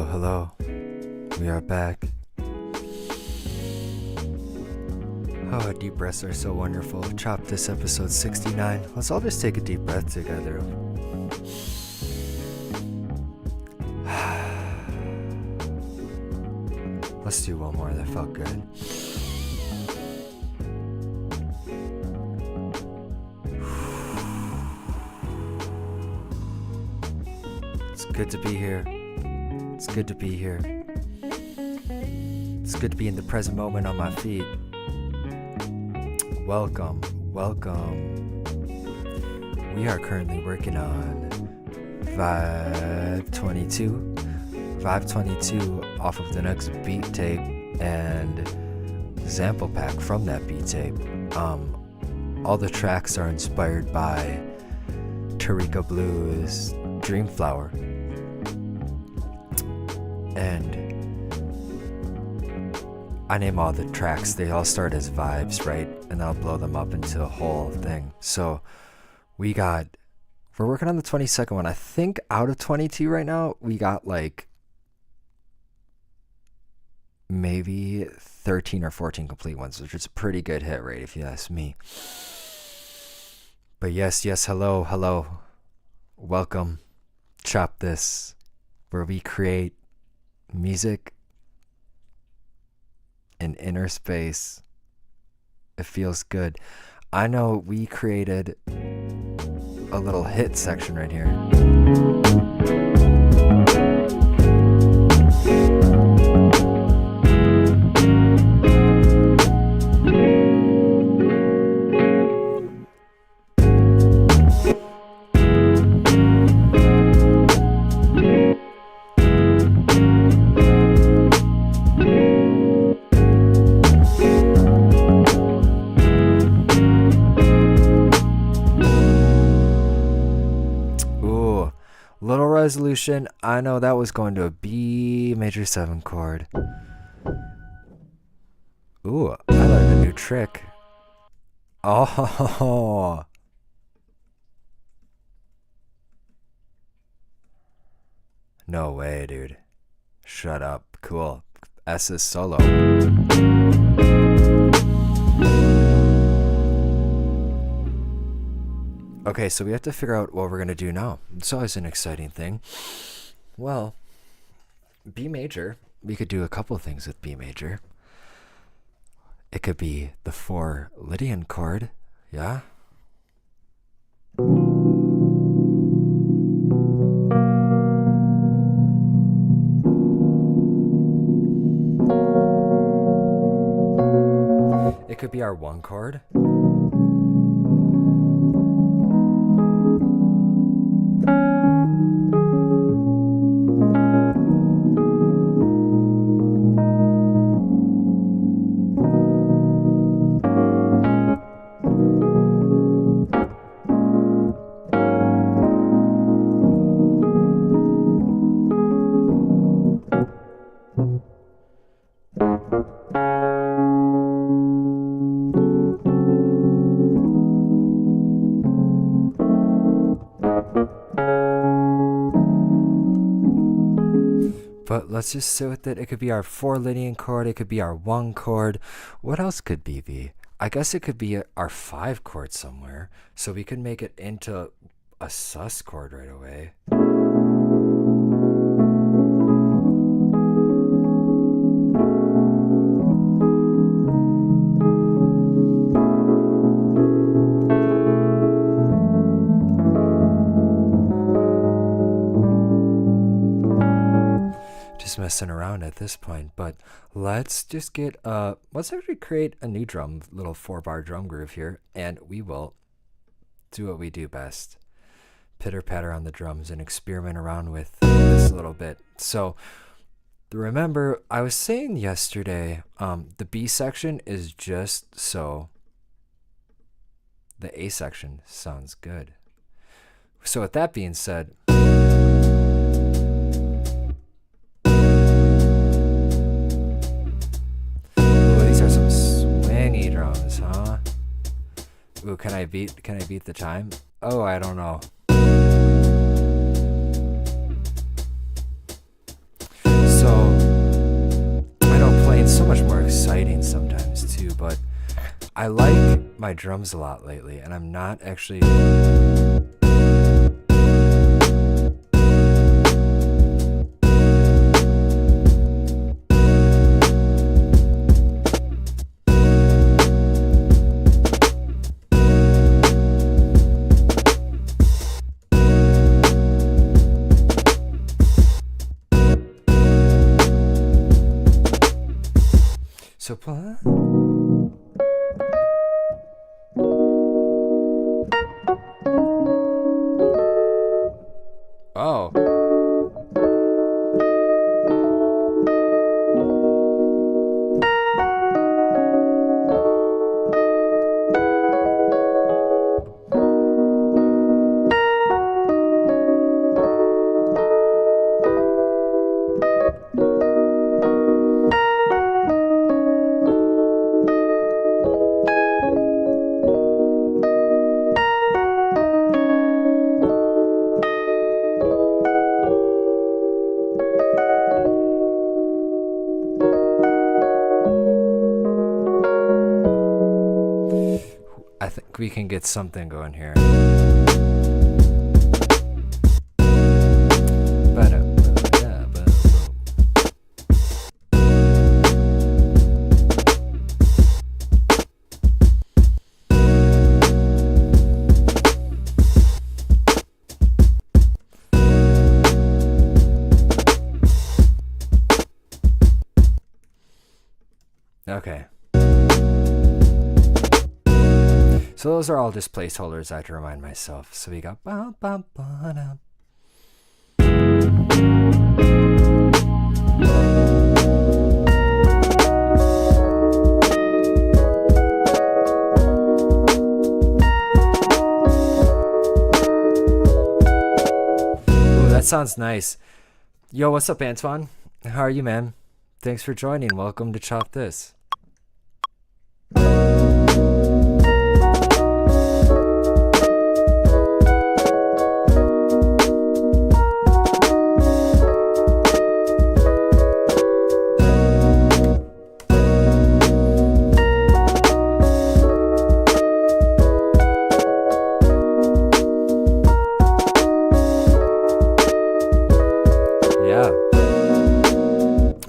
Hello, hello. We are back. Oh, deep breaths are so wonderful. Chop this episode 69. Let's all just take a deep breath together. Let's do one more. That felt good. It's good to be here. It's good to be here. It's good to be in the present moment on my feet. Welcome, welcome. We are currently working on Vibe 22. Vibe 22 off of the next beat tape and sample pack from that beat tape. All the tracks are inspired by Tarika Blue's Dreamflower. And I name all the tracks, they all start as vibes, right? And I'll blow them up into a whole thing. So we're working on the 22nd one. I think out of 22 right now, we got like maybe 13 or 14 complete ones, which is a pretty good hit rate if you ask me. But yes, hello. Welcome. Chop This, where we create music in inner space. It feels good. I know we created a little hit section right here. Resolution. I know that was going to a B major 7 chord. Ooh, I learned a new trick. Oh, no way, dude. Shut up. Cool. S is solo. Okay, so we have to figure out what we're going to do now. It's always an exciting thing. Well, B major, we could do a couple things with B major. It could be the 4 Lydian chord, yeah? It could be our 1 chord. But let's just sit with it. It could be our 4 Lydian chord. It could be our 1 chord. What else could be? I guess it could be our 5 chord somewhere. So we could make it into a sus chord right away. Messing around at this point, but let's just get let's actually create a new little 4-bar drum groove here, and we will do what we do best: pitter patter on the drums and experiment around with this a little bit. So remember, I was saying yesterday, the B section is just so the A section sounds good. So with that being said, drums, huh? Ooh, can I beat the time? Oh, I don't know. I like my drums a lot lately, and I'm not actually... So, oh. I think we can get something going here. Okay. So those are all just placeholders I have to remind myself. So we got ba ba ba da. Ooh, that sounds nice. Yo, what's up, Antoine? How are you, man? Thanks for joining. Welcome to Chop This.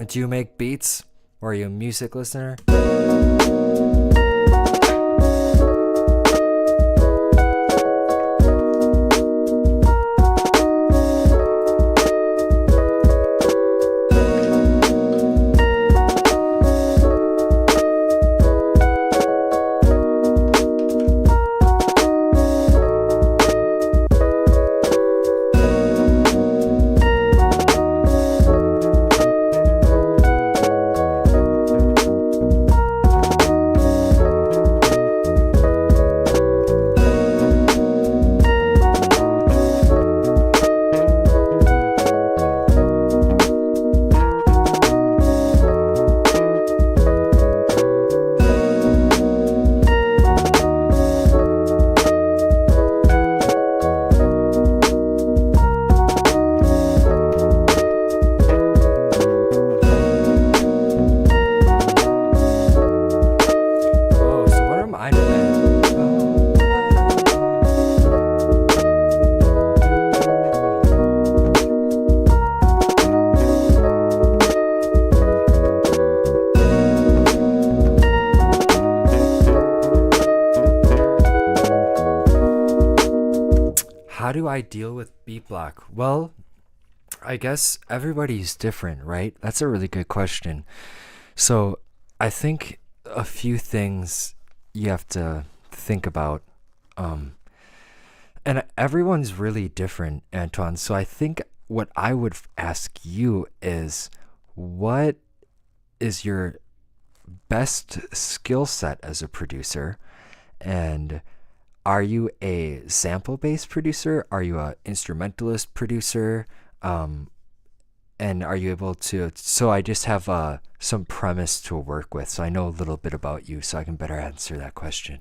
Do you make beats? Or are you a music listener? How do I deal with beat block? Well, I guess everybody's different, right? That's a really good question. So I think a few things you have to think about. And everyone's really different, Antoine. So I think what I would ask you is, what is your best skill set as a producer? And are you a sample-based producer? Are you an instrumentalist producer? And are you able to... So I just have some premise to work with, so I know a little bit about you, so I can better answer that question.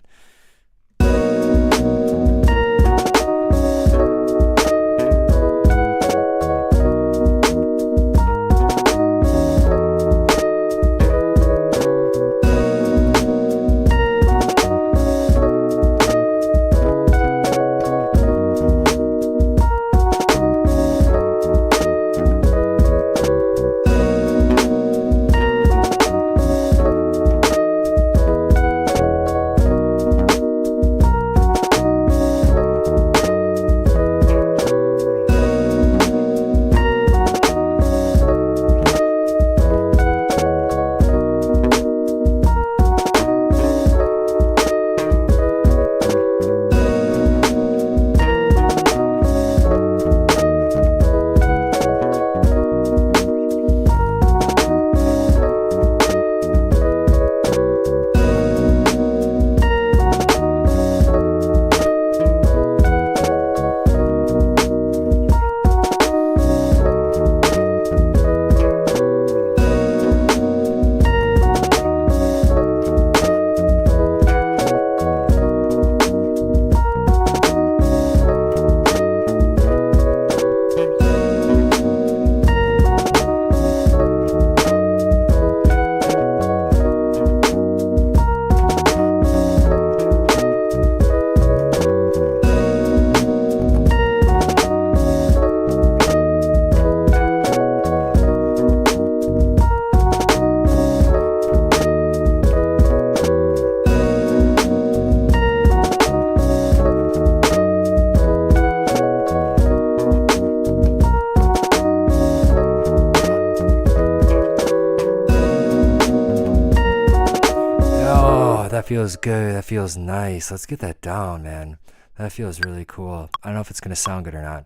that feels good. That feels nice. Let's get that down, man. That feels really cool. I don't know if it's gonna sound good or not.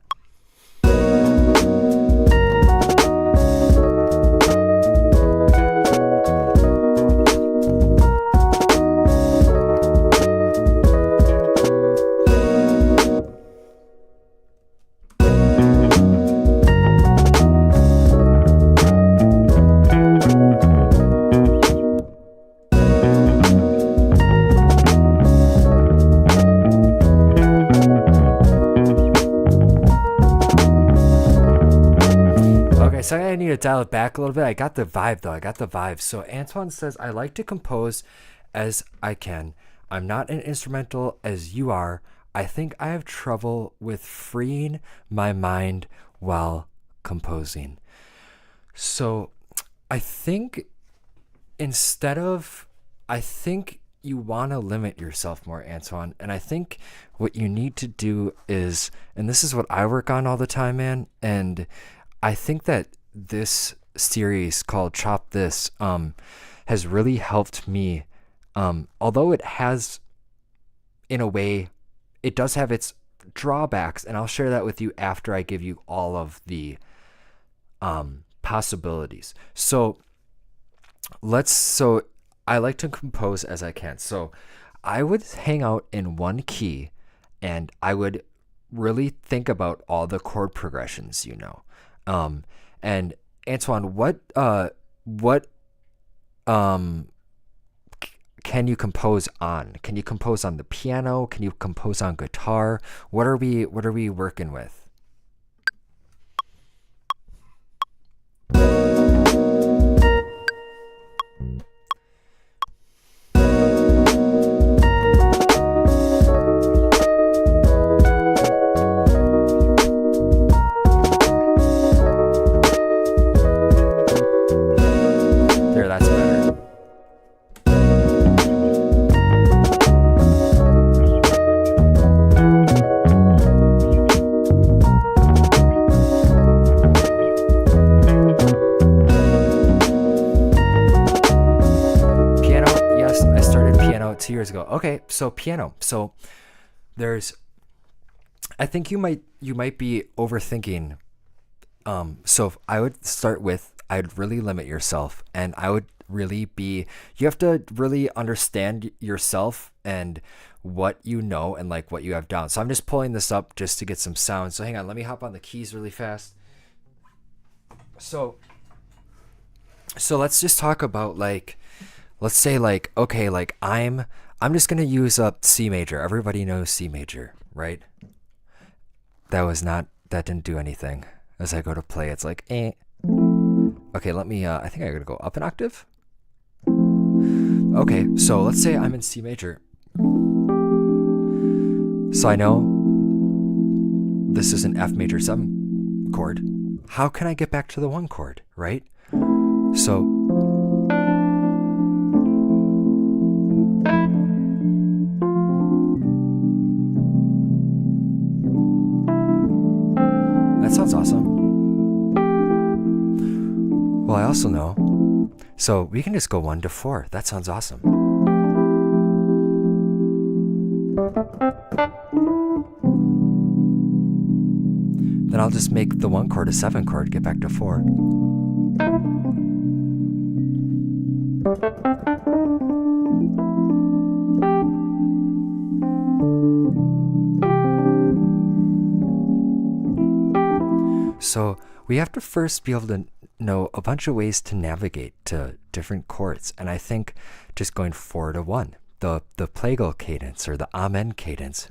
So I need to dial it back a little bit. I got the vibe though. I got the vibe. So Antoine says, I like to compose as I can. I'm not an instrumental as you are. I think I have trouble with freeing my mind while composing. So I think I think you want to limit yourself more, Antoine. And I think what you need to do is, and this is what I work on all the time, man. And I think that this series called Chop This has really helped me. Although it has, in a way, it does have its drawbacks, and I'll share that with you after I give you all of the possibilities. So I like to compose as I can. So I would hang out in one key, and I would really think about all the chord progressions, and Antoine, what can you compose on? Can you compose on the piano? Can you compose on guitar? What are we working with? Years ago. Okay, so piano. So I think you might be overthinking. So I would start with, I'd really limit yourself, and I would really you have to really understand yourself and what you know and like what you have down. So I'm just pulling this up just to get some sound. So hang on, let me hop on the keys really fast. So let's just talk about let's say okay, I'm just going to use up C major. Everybody knows C major, right? That didn't do anything. As I go to play, it's like, eh. Okay, let me, I think I gotta go up an octave. Okay, so let's say I'm in C major. So I know this is an F major 7 chord. How can I get back to the 1 chord, right? So that sounds awesome. Well, I also know, so we can just go 1 to 4. That sounds awesome. Then I'll just make the 1 chord a 7 chord, get back to 4. So we have to first be able to know a bunch of ways to navigate to different chords. And I think just going 4 to 1, the plagal cadence or the amen cadence.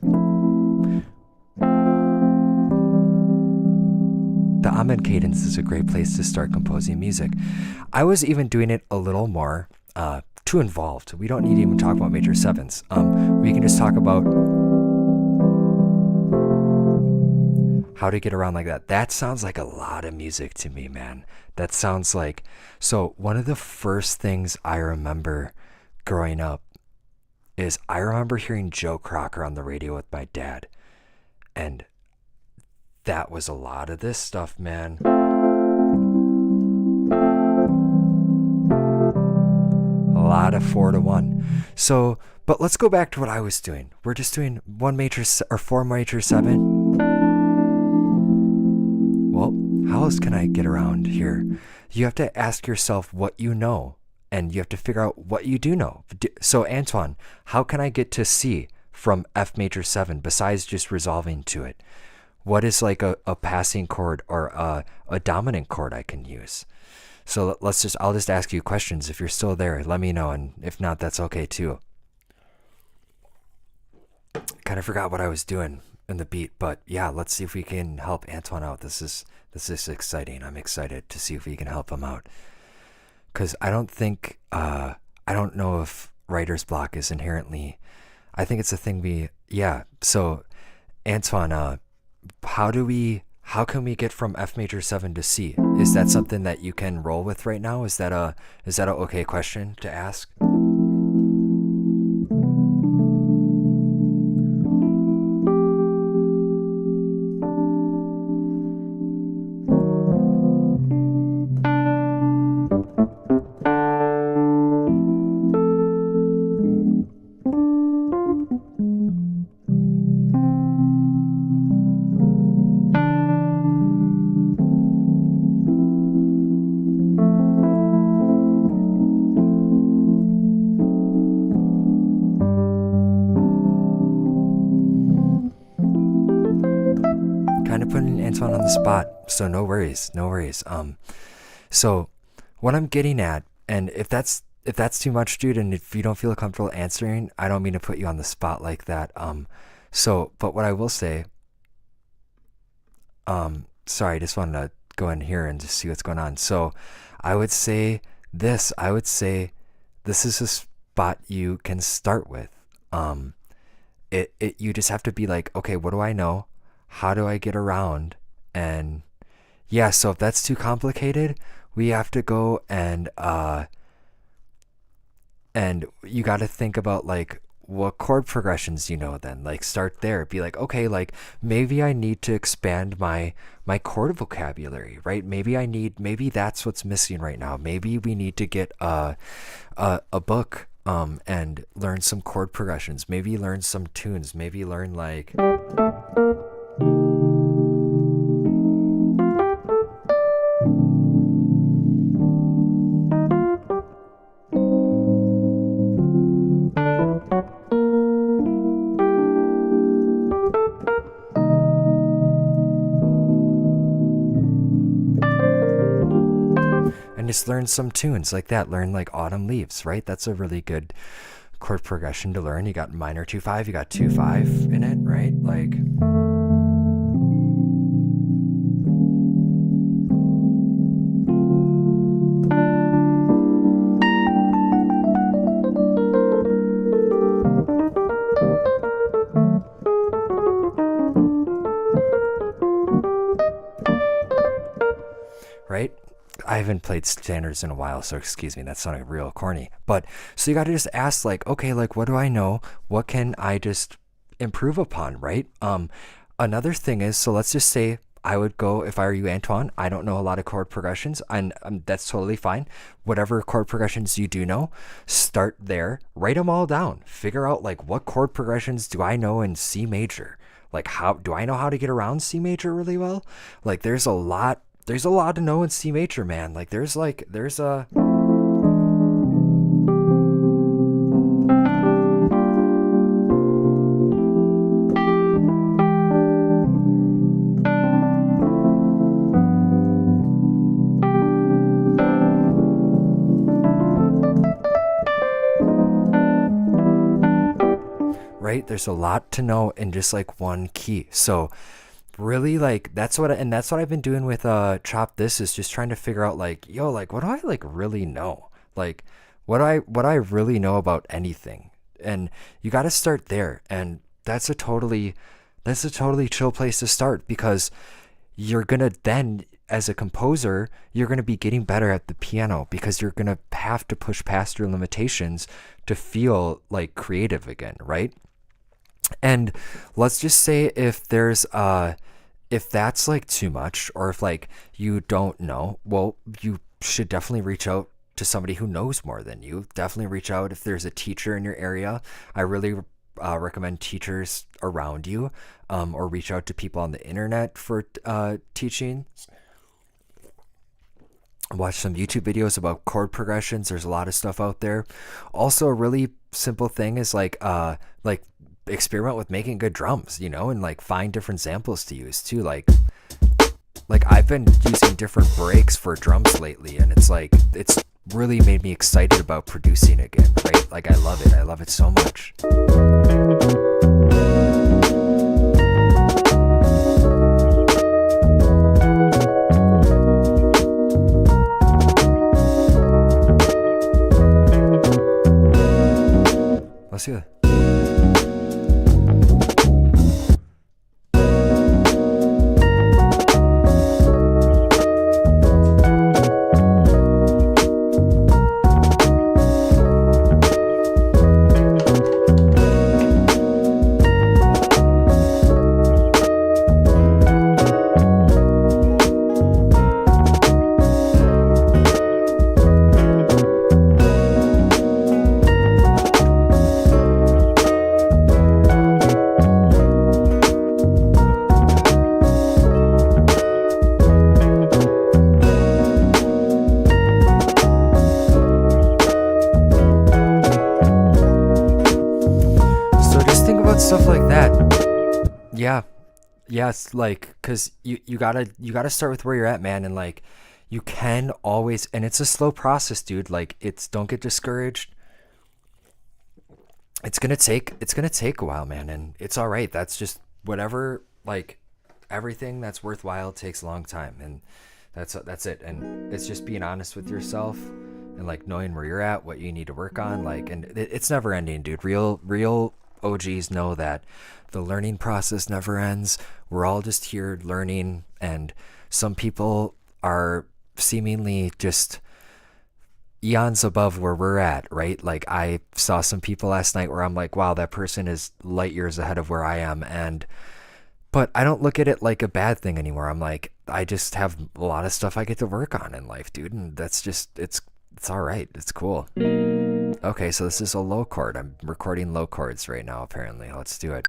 The amen cadence is a great place to start composing music. I was even doing it a little more too involved. We don't need to even talk about major 7s. We can just talk about how to get around like that. That sounds like a lot of music to me, man. That sounds like, so one of the first things I remember growing up is I remember hearing Joe Crocker on the radio with my dad. And that was a lot of this stuff, man. A lot of 4 to 1. So, but let's go back to what I was doing. We're just doing 1 major or 4 major 7. Well, how else can I get around here? You have to ask yourself what you know, and you have to figure out what you do know. So Antoine, how can I get to C from F major 7 besides just resolving to it? What is like a passing chord or a dominant chord I can use? So I'll just ask you questions. If you're still there, let me know. And if not, that's okay too. Kind of forgot what I was doing in the beat, but yeah, let's see if we can help Antoine out. This is exciting. I'm excited to see if we can help him out. Cause I don't know if writer's block is inherently, I think it's a thing so Antoine, how can we get from F major 7 to C? Is that something that you can roll with right now? Is that a okay question to ask? Antoine on the spot, so no worries. So what I'm getting at, and if that's too much, dude, and if you don't feel comfortable answering, I don't mean to put you on the spot like that. But what I will say, sorry, I just wanted to go in here and just see what's going on. So I would say this is a spot you can start with. You just have to be like, okay, what do I know? How do I get around? And yeah, so if that's too complicated, we have to go and you got to think about like what chord progressions then, like start there. Be like, okay, like maybe I need to expand my chord vocabulary, right? Maybe that's what's missing right now. Maybe we need to get a book and learn some chord progressions, maybe learn some tunes, maybe learn like and just learn some tunes like that. Learn like Autumn Leaves, right? That's a really good chord progression to learn. You got minor 2-5, you got 2-5 in it, right? Like right? I haven't played standards in a while, so excuse me, that sounded real corny. But so you got to just ask like, okay, like what do I know? What can I just improve upon, right? Another thing is, so let's just say I would go, if I were you, Antoine, I don't know a lot of chord progressions, and that's totally fine. Whatever chord progressions you do know, start there, write them all down, figure out like what chord progressions do I know in C major? Like how do I know how to get around C major really well? Like there's a lot to know in C major, man. Like there's a right? There's a lot to know in just like one key. So really, like that's what I've been doing with Chop This, is just trying to figure out like, yo, like what do I like really know? Like what I really know about anything. And you got to start there, and that's a totally chill place to start, because you're going to then, as a composer, you're going to be getting better at the piano, because you're going to have to push past your limitations to feel like creative again, right? And let's just say if there's if that's like too much, or if like you don't know, well, you should definitely reach out to somebody who knows more than you. Definitely reach out if there's a teacher in your area. I really recommend teachers around you, or reach out to people on the internet for teaching. Watch some YouTube videos about chord progressions. There's a lot of stuff out there. Also, a really simple thing is like experiment with making good drums, you know, and like find different samples to use too. Like I've been using different breaks for drums lately, and it's really made me excited about producing again, right? Like I love it so much. Let's see that. Stuff like that. Yes, like, because you gotta start with where you're at, man. And like, you can always, and it's a slow process, dude. Like, don't get discouraged. It's gonna take a while, man, and it's all right. That's just whatever. Like, everything that's worthwhile takes a long time, and that's it. And it's just being honest with yourself and like knowing where you're at, what you need to work on. Like, and it's never ending, dude. Real OGs know that the learning process never ends. We're all just here learning, and some people are seemingly just eons above where we're at, right? Like, I saw some people last night where I'm like, wow, that person is light years ahead of where I am, but I don't look at it like a bad thing anymore. I'm like, I just have a lot of stuff I get to work on in life, dude, and that's just, it's all right. It's cool. Okay, so this is a low chord. I'm recording low chords right now, apparently. Let's do it.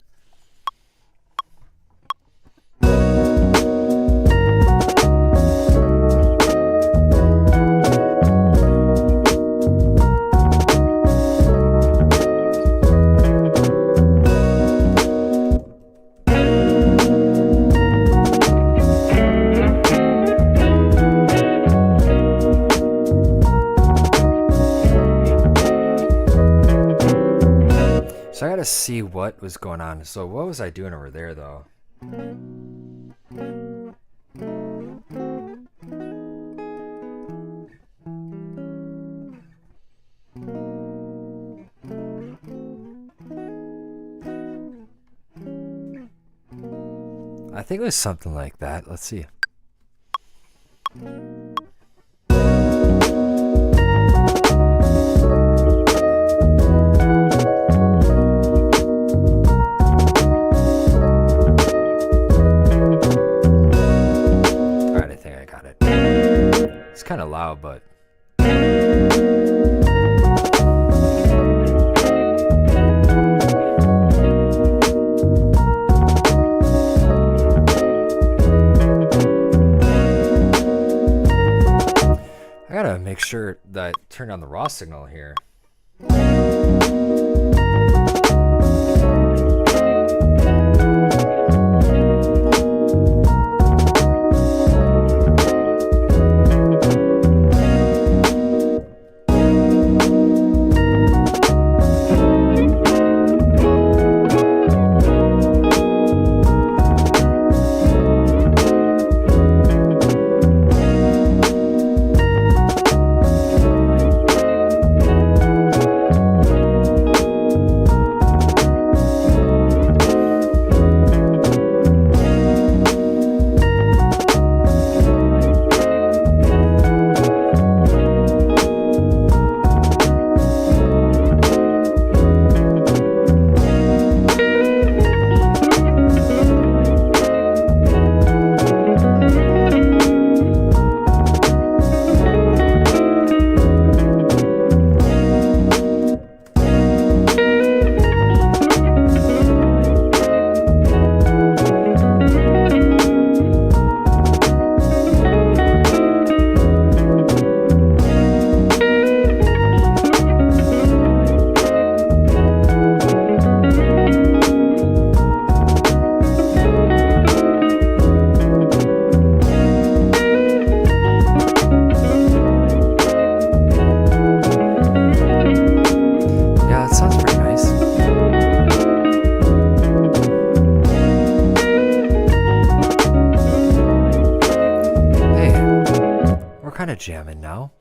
So I gotta see what was going on. So what was I doing over there, though? I think it was something like that. Let's see. Kind of loud, but I gotta make sure that I turn on the raw signal here.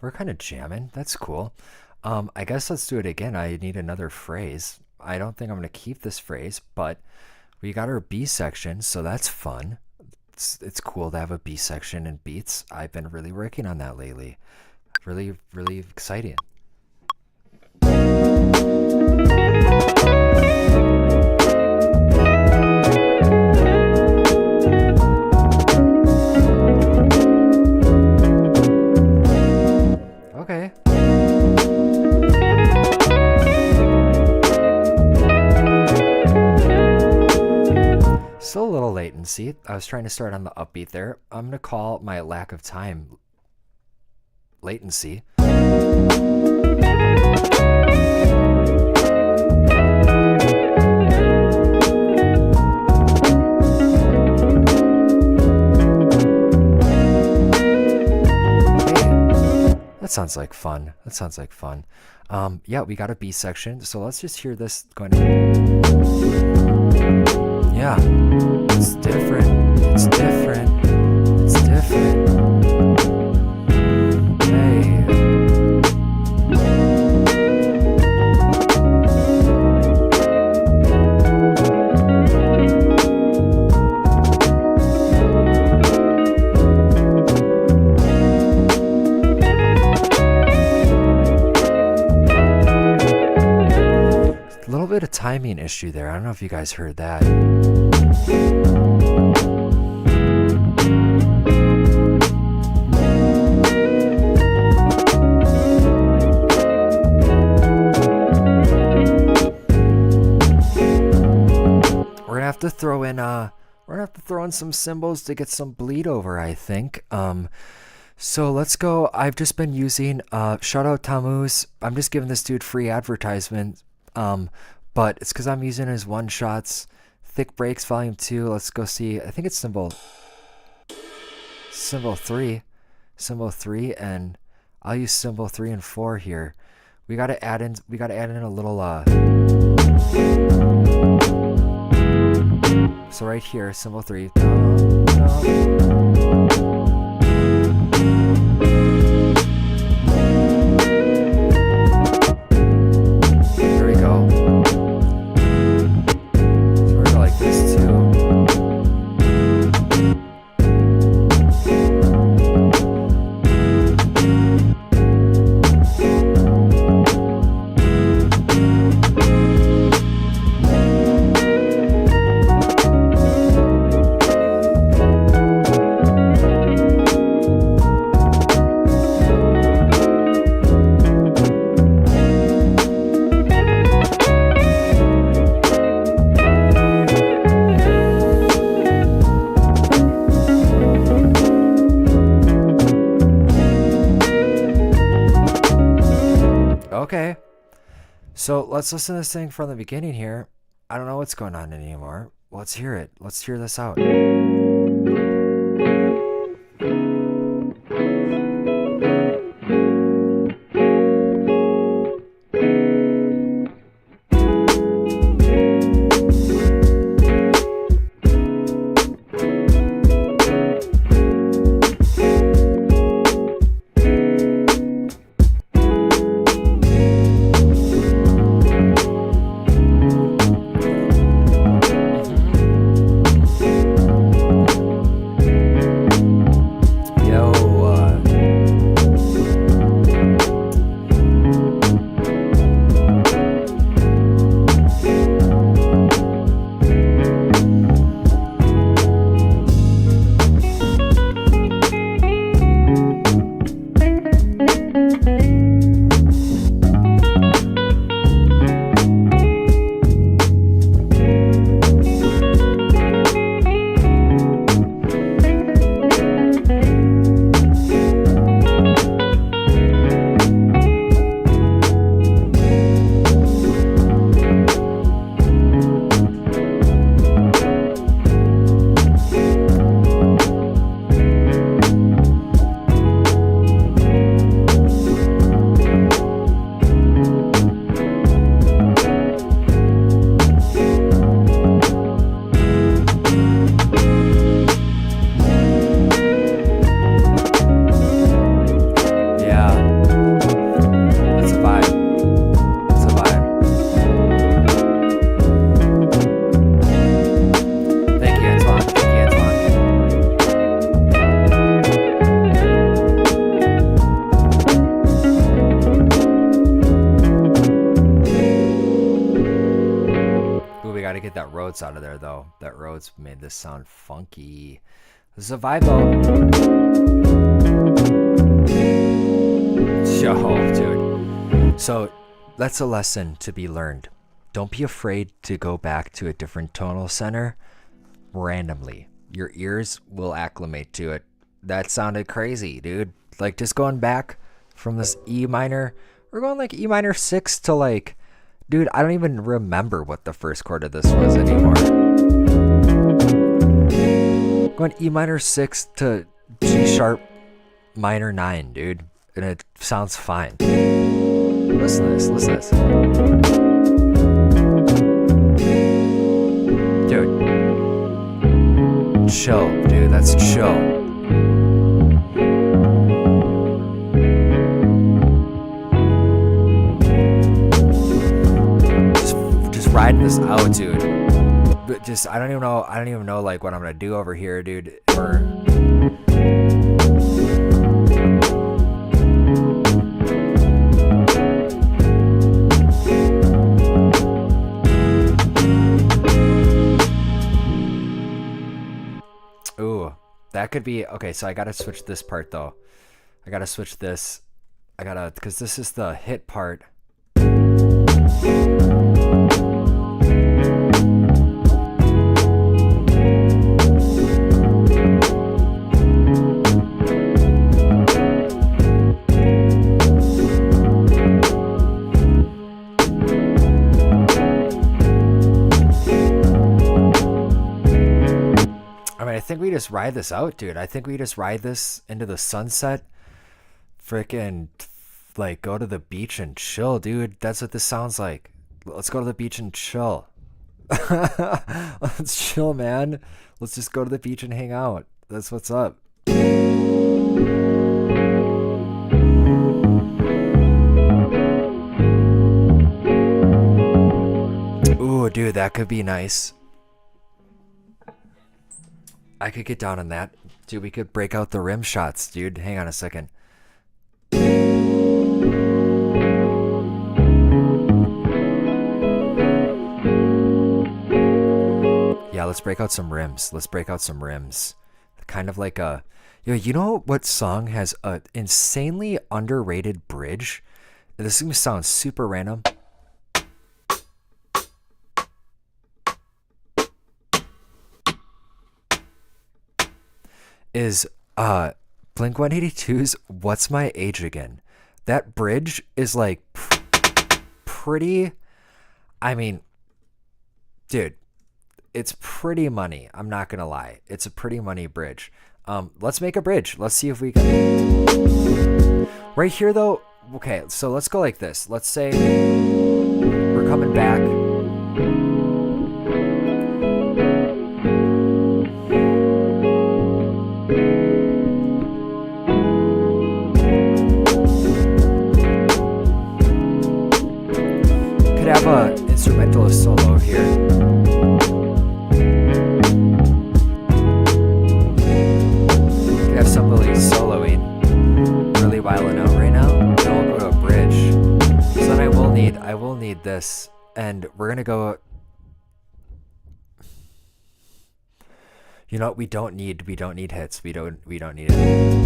We're kind of jamming. That's cool. I guess let's do it again. I need another phrase. I don't think I'm going to keep this phrase, but we got our B section, so that's fun. It's cool to have a B section in beats. I've been really working on that lately. Really, really exciting. Okay. Still a little latency. I was trying to start on the upbeat there. I'm going to call my lack of time latency. That sounds like fun. That sounds like fun. Yeah, we got a B section, so let's just hear this going. Yeah, it's different. It's different. It's different. Hey. A little bit of timing issue there. I don't know if you guys heard that. We're gonna have to throw in some cymbals to get some bleed over, I think. So let's go. I've just been using shout out Tammuz. I'm just giving this dude free advertisement. But it's because I'm using his one shots. Thick Breaks Volume 2. Let's go see. I think it's symbol 3. Symbol 3, and I'll use symbol 3 and 4 here. We gotta add in a little so right here, symbol 3. Okay, so let's listen to this thing from the beginning here. I don't know what's going on anymore. Let's hear it. Let's hear this out. get that Rhodes out of there though. That Rhodes made this sound funky. This is a vibe though. Yo, dude. So that's a lesson to be learned. Don't be afraid to go back to a different tonal center randomly. Your ears will acclimate to it. That sounded crazy, dude. Like just going back from this E minor, we're going like E minor 6 to like, dude, I don't even remember what the first chord of this was anymore. Going E minor 6 to G sharp minor 9, dude. And it sounds fine. Listen to this, listen to this. Dude. Chill, dude, that's chill. Just riding this out, dude. But just I don't even know like what I'm gonna do over here, dude. Or ooh, that could be okay. So I gotta switch this part though. I gotta switch this. Because this is the hit part. I think we just ride this out, dude. I think we just ride this into the sunset. Frickin' like go to the beach and chill, dude. That's what this sounds like. Let's go to the beach and chill. Let's chill, man. Let's just go to the beach and hang out. That's what's up. Ooh, dude, that could be nice. I could get down on that. Dude, we could break out the rim shots, dude. Hang on a second. Yeah, let's break out some rims. Let's break out some rims. Kind of like a... Yo, you know what song has an insanely underrated bridge? This is going to sound super random. Is Blink-182's What's My Age Again. That bridge is like pretty, I mean, dude, it's pretty money. I'm not gonna lie. It's a pretty money bridge. Let's make a bridge. Let's see if we can. Right here though, okay, so let's go like this. Let's say we're coming back. Have a instrumentalist solo here. Could have somebody soloing, really wilding out right now. Then we'll go to a bridge. So then I will need this, and we're gonna go. You know what? We don't need hits. We don't need it.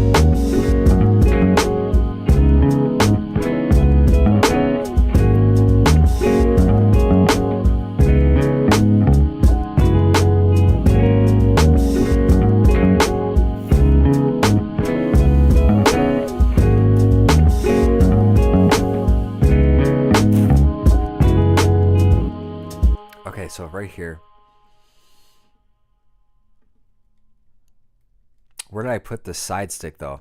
So right here, where did I put the side stick though?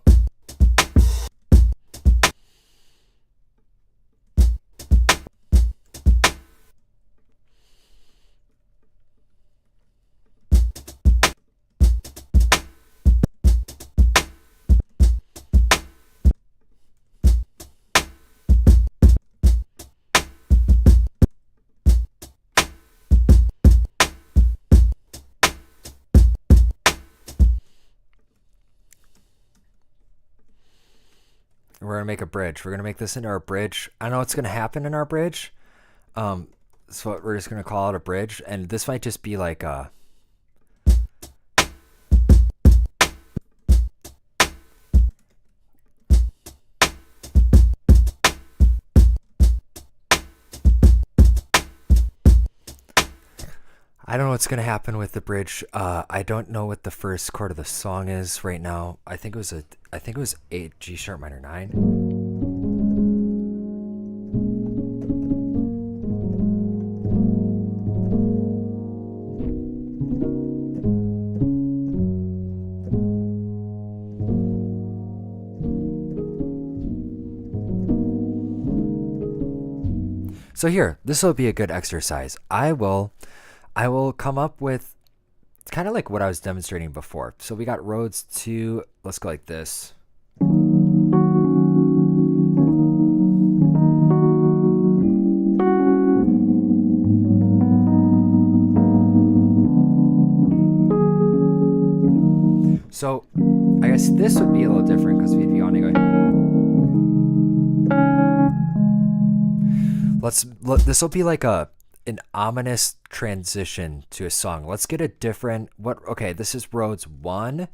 We're gonna make a bridge. We're gonna make this into our bridge. I don't know what's gonna happen in our bridge. So we're just gonna call it a bridge, and this might just be like a. I don't know what's gonna happen with the bridge. I don't know what the first chord of the song is right now. I think it was 8 G sharp minor 9. So here, this will be a good exercise. I will come up with kind of like what I was demonstrating before. So we got roads 2. Let's go like this. So I guess this would be a little different because we'd be on anyway. This will be like an ominous transition to a song. Let's get a different okay, this is roads 1.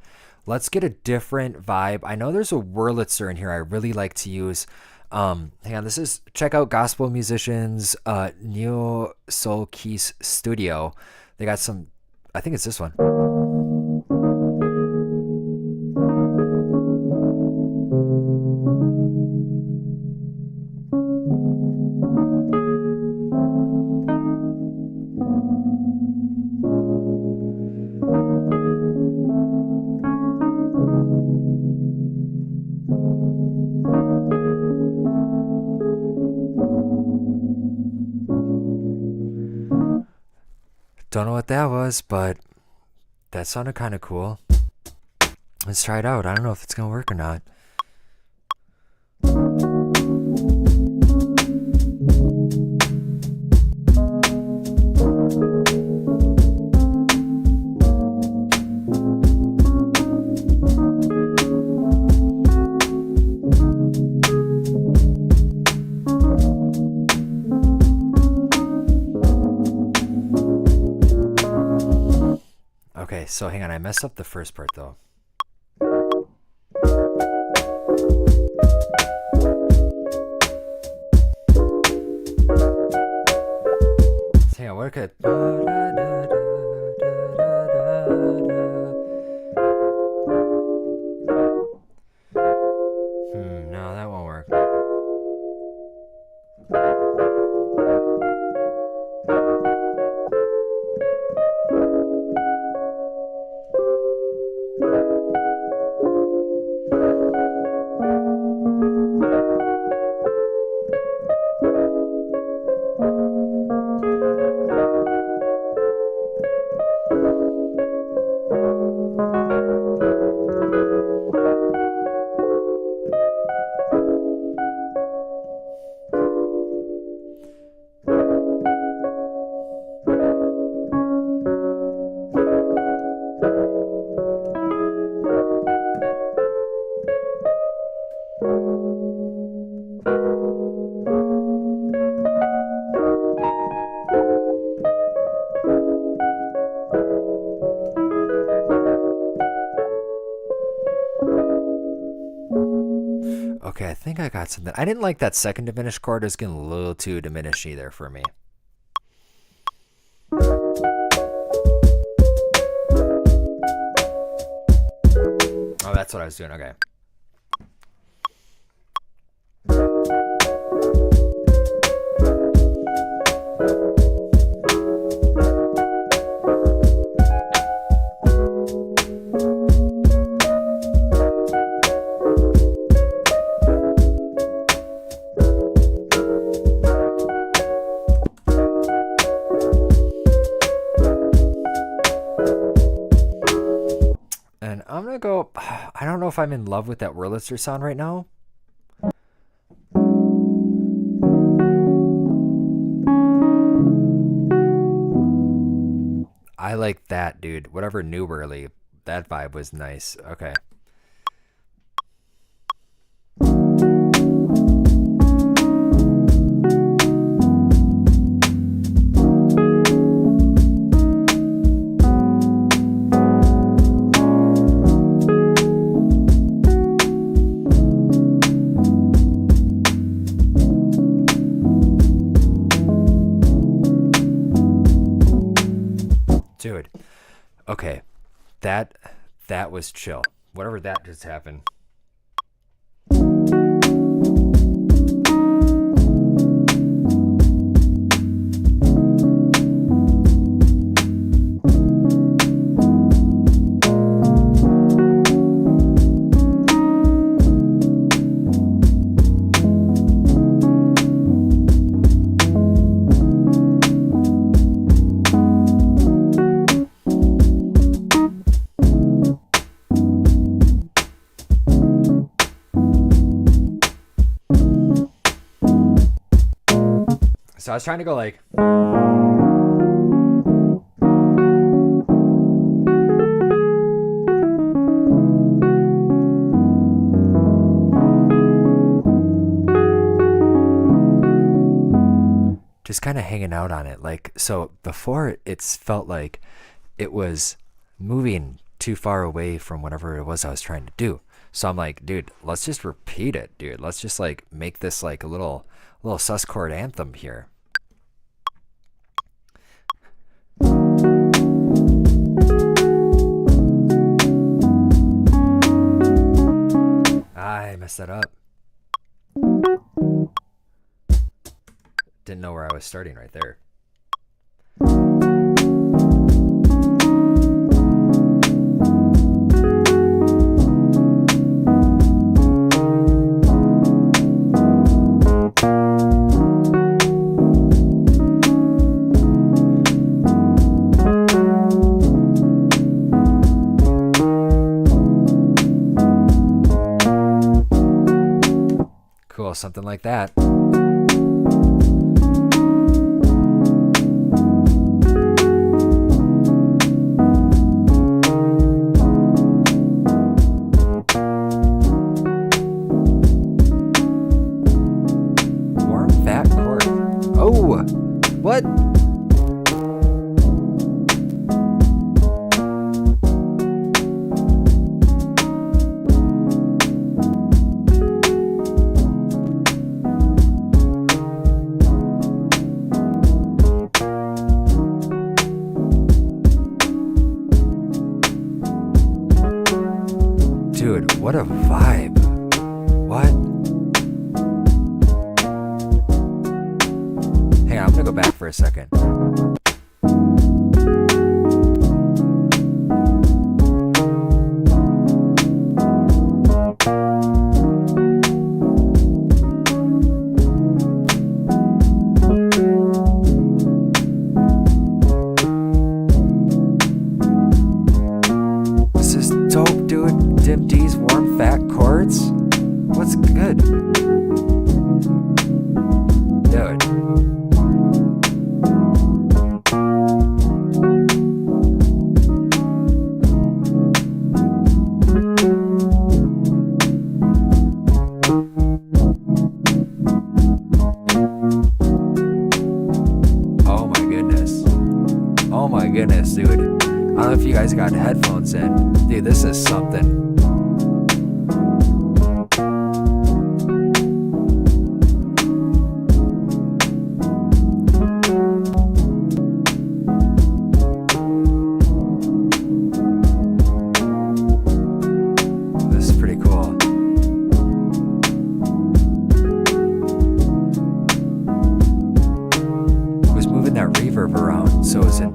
Let's get a different vibe. I know there's a Wurlitzer in here I really like to use. Hang on, check out Gospel Musicians Neo Soul Keys Studio. They got some, I think it's this one. Don't know what that was, but that sounded kind of cool. Let's try it out. I don't know if it's gonna work or not. Okay, so hang on, I messed up the first part though. So hang on, what could no, that won't work. Okay, I think I got something. I didn't like that second diminished chord. It was getting a little too diminishy there for me. Oh, that's what I was doing. Okay. And I'm gonna go, I don't know if I'm in love with that Wurlitzer sound right now. I like that, dude. Whatever New Whirly, that vibe was nice. Okay. Okay, that was chill. Whatever that just happened. So I was trying to go like, just kind of hanging out on it. Like, so before it's felt like it was moving too far away from whatever it was I was trying to do. So I'm like, dude, let's just repeat it, dude. Let's just like make this like a little sus chord anthem here. I messed that up. Didn't know where I was starting right there. Cool, something like that. Warm fat chord. Oh, what? Dude, what a vibe. What? Hang on, I'm gonna go back for a second. This is dope, dude. Dim D's warm fat chords. What's good? Dude. Oh my goodness. Oh my goodness, dude. I don't know if you guys got headphones in. Dude, this is something. This is pretty cool. It was moving that reverb around, so it was in.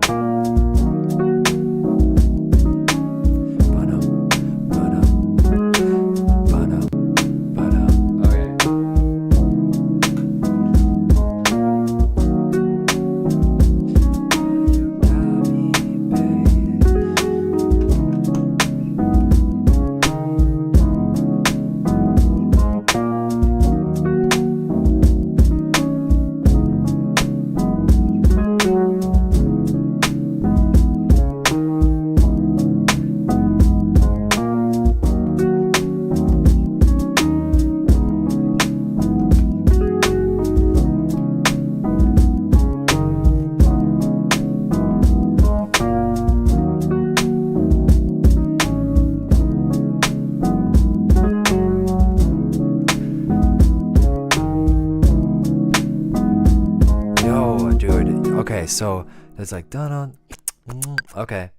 Okay, so it's like dun. Okay.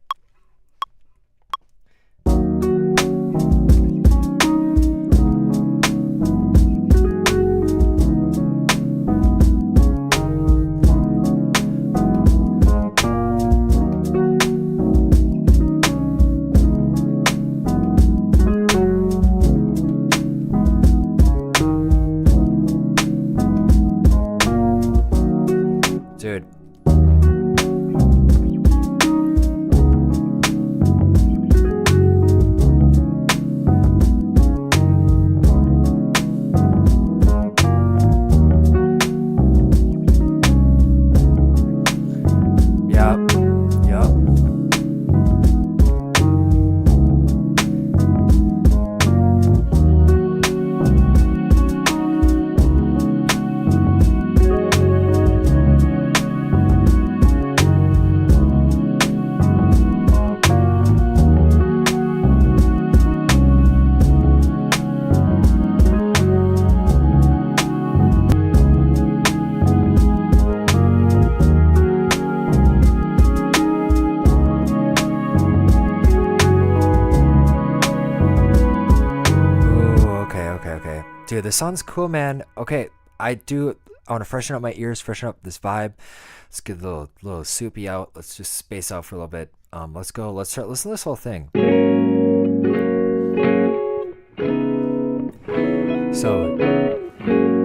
Dude, this sounds cool, man. Okay, I want to freshen up my ears, freshen up this vibe. Let's get a little soupy out. Let's just space out for a little bit. Let's go. Let's start listening to this whole thing. So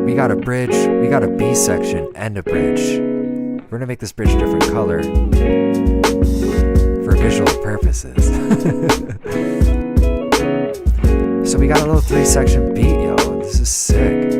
we got a bridge, we got a B section and a bridge. We're gonna make this bridge a different color for visual purposes. So we got a little 3-section beat, yo. This is sick.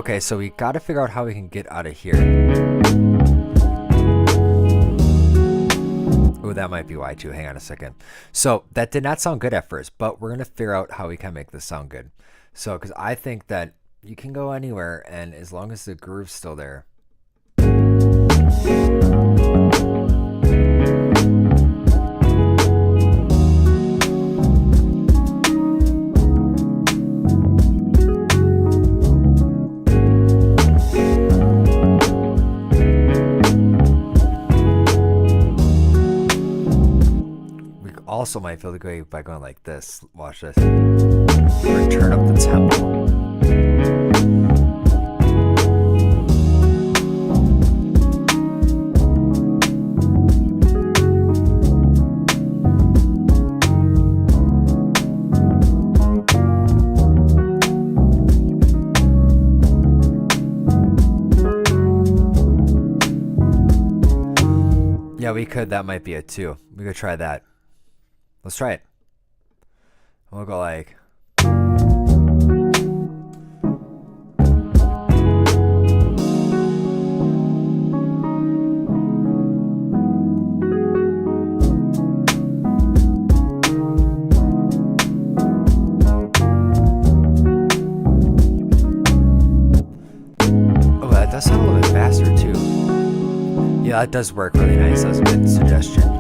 Okay, so we got to figure out how we can get out of here. Oh, that might be why too. Hang on a second. So that did not sound good at first, but we're going to figure out how we can make this sound good. So, because I think that you can go anywhere, and as long as the groove's still there. Also might feel the way by going like this. Watch this. Or turn up the tempo. Yeah, we could. That might be it too. We could try that. Let's try it. We'll go like. Oh, that does sound a little bit faster too. Yeah, that does work really nice. That's a good suggestion.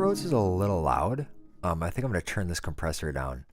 This is a little loud. I think I'm going to turn this compressor down.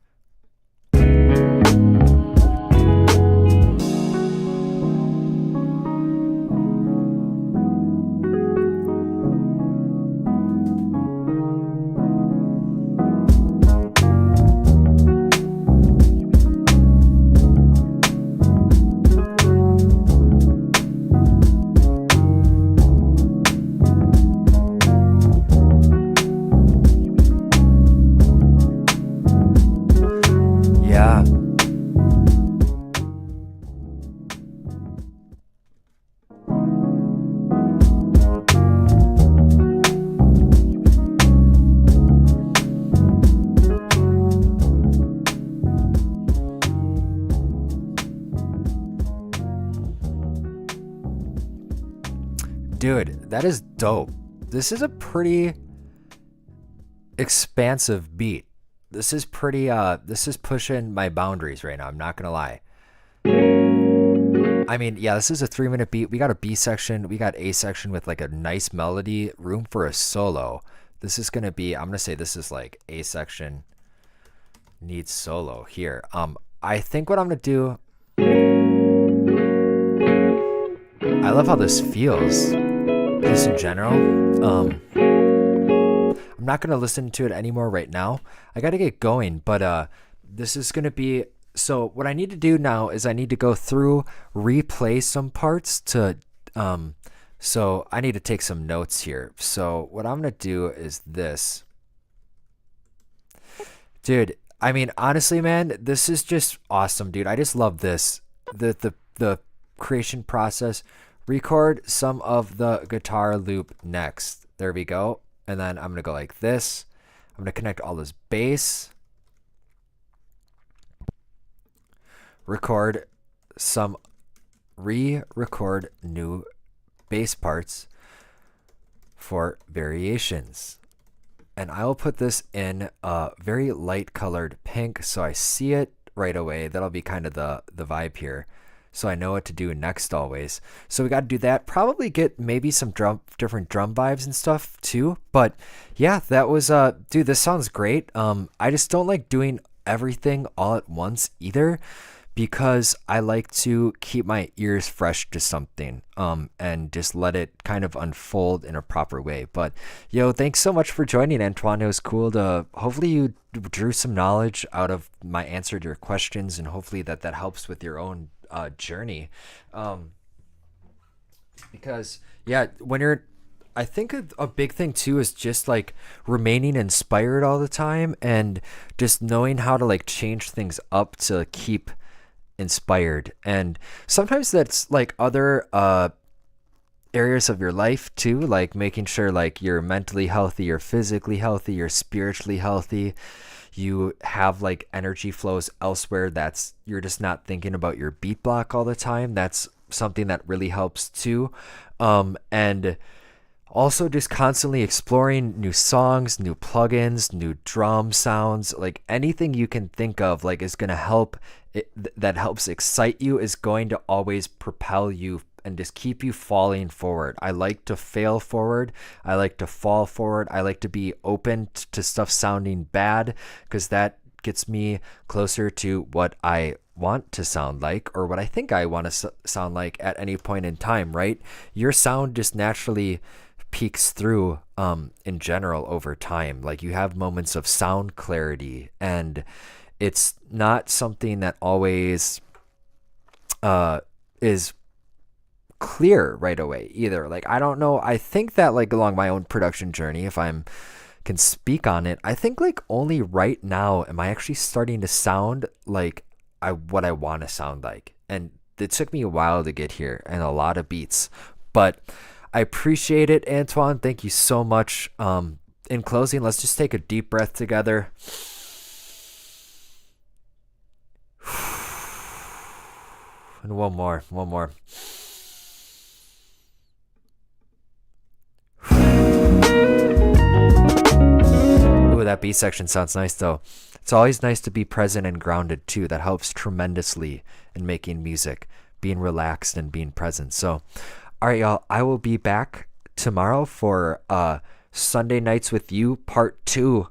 Dude, that is dope. This is a pretty expansive beat. This is pretty, this is pushing my boundaries right now. I'm not gonna lie. I mean, yeah, this is a 3-minute beat. We got a B section. We got A section with like a nice melody, room for a solo. This is gonna be, I'm gonna say this is like A section needs solo here. I think what I'm gonna do, I love how this feels, just in general. I'm not gonna listen to it anymore right now. I gotta get going, but this is gonna be, so what I need to do now is I need to go through, replay some parts to, so I need to take some notes here. So what I'm gonna do is this. Dude, I mean, honestly, man, this is just awesome, dude. I just love this. The creation process. Record some of the guitar loop next. There we go. And then I'm gonna go like this. I'm gonna connect all this bass. Record some, re-record new bass parts for variations. And I'll put this in a very light colored pink so I see it right away. That'll be kind of the vibe here. So I know what to do next always. So we got to do that. Probably get maybe some different drum vibes and stuff too. But yeah, that was, dude, this sounds great. I just don't like doing everything all at once either, because I like to keep my ears fresh to something, and just let it kind of unfold in a proper way. But yo, thanks so much for joining, Antoine. It was cool to, hopefully you drew some knowledge out of my answer to your questions, and hopefully that helps with your own journey. Because yeah, when you're, I think a big thing too is just like remaining inspired all the time, and just knowing how to like change things up to keep inspired. And sometimes that's like other areas of your life too, like making sure like you're mentally healthy, you're physically healthy, you're spiritually healthy, you have like energy flows elsewhere, that's, you're just not thinking about your beat block all the time. That's something that really helps too. And also just constantly exploring new songs, new plugins, new drum sounds, like anything you can think of like is going to help that helps excite you, is going to always propel you and just keep you falling forward. I like to fail forward. I like to fall forward. I like to be open to stuff sounding bad, because that gets me closer to what I want to sound like, or what I think I want to sound like at any point in time, right? Your sound just naturally peeks through in general over time. Like you have moments of sound clarity, and it's not something that always is clear right away either. Like I don't know, I think that like along my own production journey, if I'm can speak on it, I think like only right now am I actually starting to sound like what I want to sound like. And it took me a while to get here, and a lot of beats, but I appreciate it, Antoine. Thank you so much. In closing, let's just take a deep breath together. And one more. Ooh, that beat section sounds nice though. It's always nice to be present and grounded too. That helps tremendously in making music, being relaxed and being present. So, all right, y'all, I will be back tomorrow for Sunday Nights with You Part 2,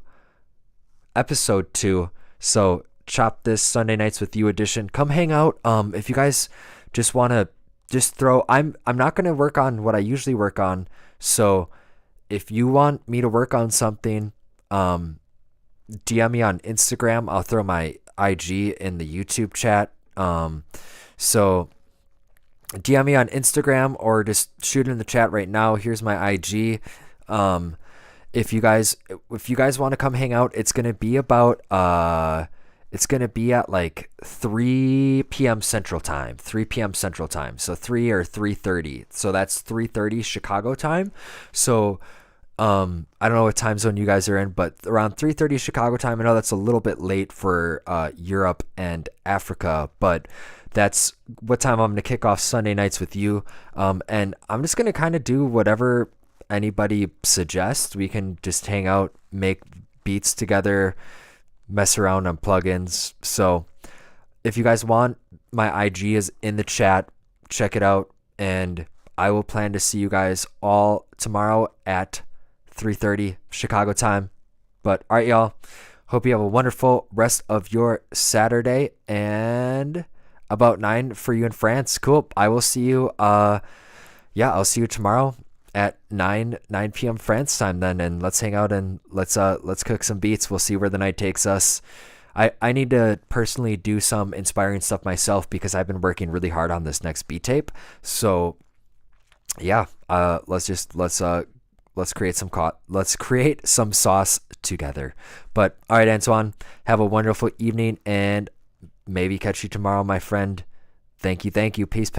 Episode 2. So chop this Sunday Nights with You edition. Come hang out. If you guys just want to just throw, I'm not going to work on what I usually work on. So if you want me to work on something, DM me on Instagram. I'll throw my IG in the YouTube chat. So DM me on Instagram, or just shoot it in the chat right now. Here's my IG. If you guys want to come hang out, it's gonna be about it's gonna be at like 3 p.m. Central Time. 3 p.m. Central Time. So 3 or 3:30. So that's 3:30 Chicago time. So I don't know what time zone you guys are in, but around 3:30 Chicago time. I know that's a little bit late for Europe and Africa, but that's what time I'm going to kick off Sunday nights with you. And I'm just going to kind of do whatever anybody suggests. We can just hang out, make beats together, mess around on plugins. So if you guys want, my IG is in the chat. Check it out. And I will plan to see you guys all tomorrow at 3:30 Chicago time. But all right, y'all. Hope you have a wonderful rest of your Saturday, and about 9 for you in France. Cool. I will see you. I'll see you tomorrow at 9 p.m. France time then, and let's hang out and let's cook some beats. We'll see where the night takes us. I need to personally do some inspiring stuff myself because I've been working really hard on this next beat tape. So yeah, let's create some sauce together. But all right, Antoine, have a wonderful evening and maybe catch you tomorrow, my friend. Thank you. Peace.